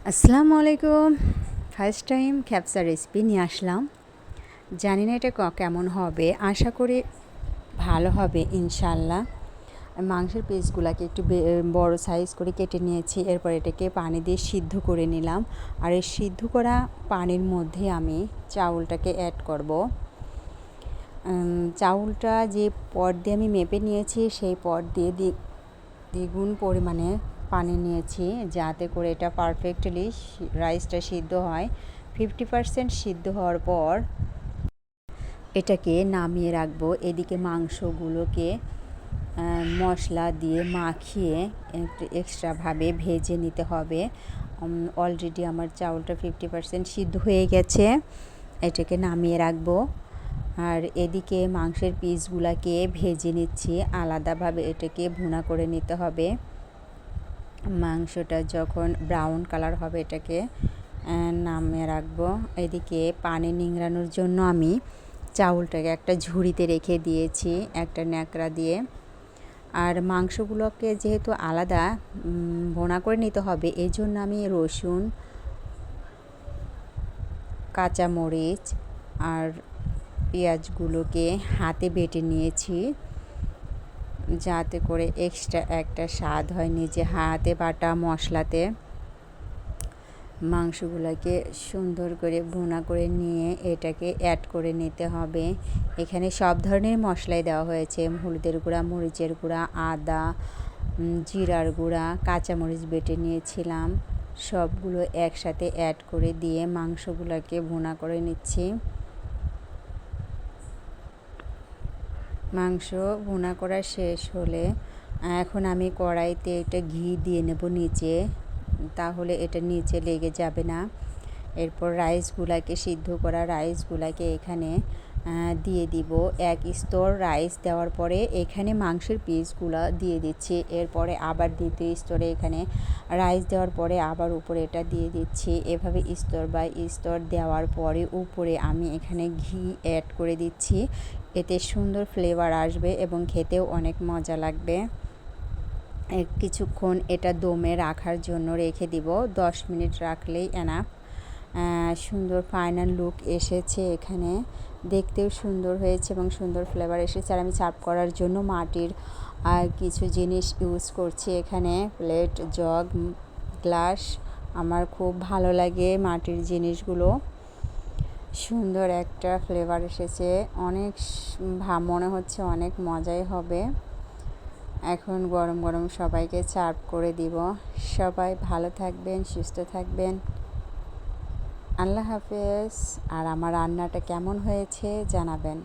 আসসালামু আলাইকুম। First time খ্যাপসা recipe নিয়ে আসলাম। জানি না এটা কেমন হবে, আশা করি ভালো হবে ইনশাল্লাহ। মাংসের পিসগুলোকে একটু বড় সাইজ করে কেটে নিয়েছি। এরপর এটাকে পানি দিয়ে সিদ্ধ করে নিলাম। আর এই সিদ্ধ করা পানির মধ্যে আমি চাউলটাকে অ্যাড করব। চাউলটা যে পট দিয়ে আমি মেপে নিয়েছি সেই পট দিয়ে দ্বিগুণ পরিমাণে পানি নিয়েছি, যাতে করে এটা পারফেক্টলি রাইসটা সিদ্ধ হয়। 50% সিদ্ধ হওয়ার পর এটাকে নামিয়ে রাখবো। এদিকে মাংসগুলোকে মশলা দিয়ে মাখিয়ে একটু এক্সট্রাভাবে ভেজে নিতে হবে। অলরেডি আমার চাউলটা 50% সিদ্ধ হয়ে গেছে, এটাকে নামিয়ে রাখবো। আর এদিকে মাংসের পিসগুলোকে ভেজে নিচ্ছি আলাদাভাবে, এটাকে ভুনা করে নিতে হবে। মাংসটা যখন ব্রাউন কালার হবে এটাকে নামিয়ে রাখবো। এদিকে পানি নিংড়ানোর জন্য আমি চাউলটাকে একটা ঝুড়িতে রেখে দিয়েছি একটা ন্যাকড়া দিয়ে। আর মাংসগুলোকে যেহেতু আলাদা ভুনা করে নিতে হবে, এই জন্য আমি রসুন, কাঁচামরিচ আর পেঁয়াজগুলোকে হাতে বেটে নিয়েছি, যাতে করে এক্সট্রা একটা স্বাদ হয় নিজে হাতে বাটা মশলাতে। মাংসগুলোকে সুন্দর করে ভুনা করে নিয়ে এটাকে অ্যাড করে নিতে হবে। এখানে সব ধরনের মশলাই দেওয়া হয়েছে, হলুদের গুঁড়া, মরিচের গুঁড়া, আদা, জিরার গুঁড়া, কাঁচামরিচ বেটে নিয়েছিলাম, সবগুলো একসাথে অ্যাড করে দিয়ে মাংসগুলোকে ভুনা করে নিচ্ছি। মাংস ভুনা করা শেষ হলে এখন আমি কড়াইতে এটা ঘি দিয়ে নেব নিচে, তাহলে এটা নিচে লেগে যাবে না। এরপর রাইসগুলাকে, সিদ্ধ করা রাইসগুলাকে এখানে দিয়ে দিব। এক স্তর রাইস দেওয়ার পরে এখানে মাংসের পিসগুলো দিয়ে দিচ্ছি। এরপরে আবার দ্বিতীয় স্তরে এখানে রাইস দেওয়ার পরে আবার উপরে এটা দিয়ে দিচ্ছি। এভাবে স্তর বাই স্তর দেওয়ার পরে উপরে আমি এখানে ঘি অ্যাড করে দিচ্ছি। এতে সুন্দর ফ্লেভার আসবে এবং খেতেও অনেক মজা লাগবে। কিছুক্ষণ এটা দমে রাখার জন্য রেখে দিব, 10 মিনিট রাখলেই এনাফ। সুন্দর ফাইনাল লুক এসেছে, এখানে দেখতেও সুন্দর হয়েছে এবং সুন্দর ফ্লেভার এসেছে। আর আমি সার্ভ করার জন্য মাটির কিছু জিনিস ইউজ করছি এখানে, প্লেট, জগ, গ্লাস। আমার খুব ভালো লাগে মাটির জিনিসগুলো। সুন্দর একটা ফ্লেভার এসেছে, অনেক মনে হচ্ছে অনেক মজাই হবে। এখন গরম গরম সবাইকে সার্ভ করে দিব। সবাই ভালো থাকবেন, সুস্থ থাকবেন। আল্লাহ হাফেজ। আর আমার রান্নাটা কেমন হয়েছে জানাবেন।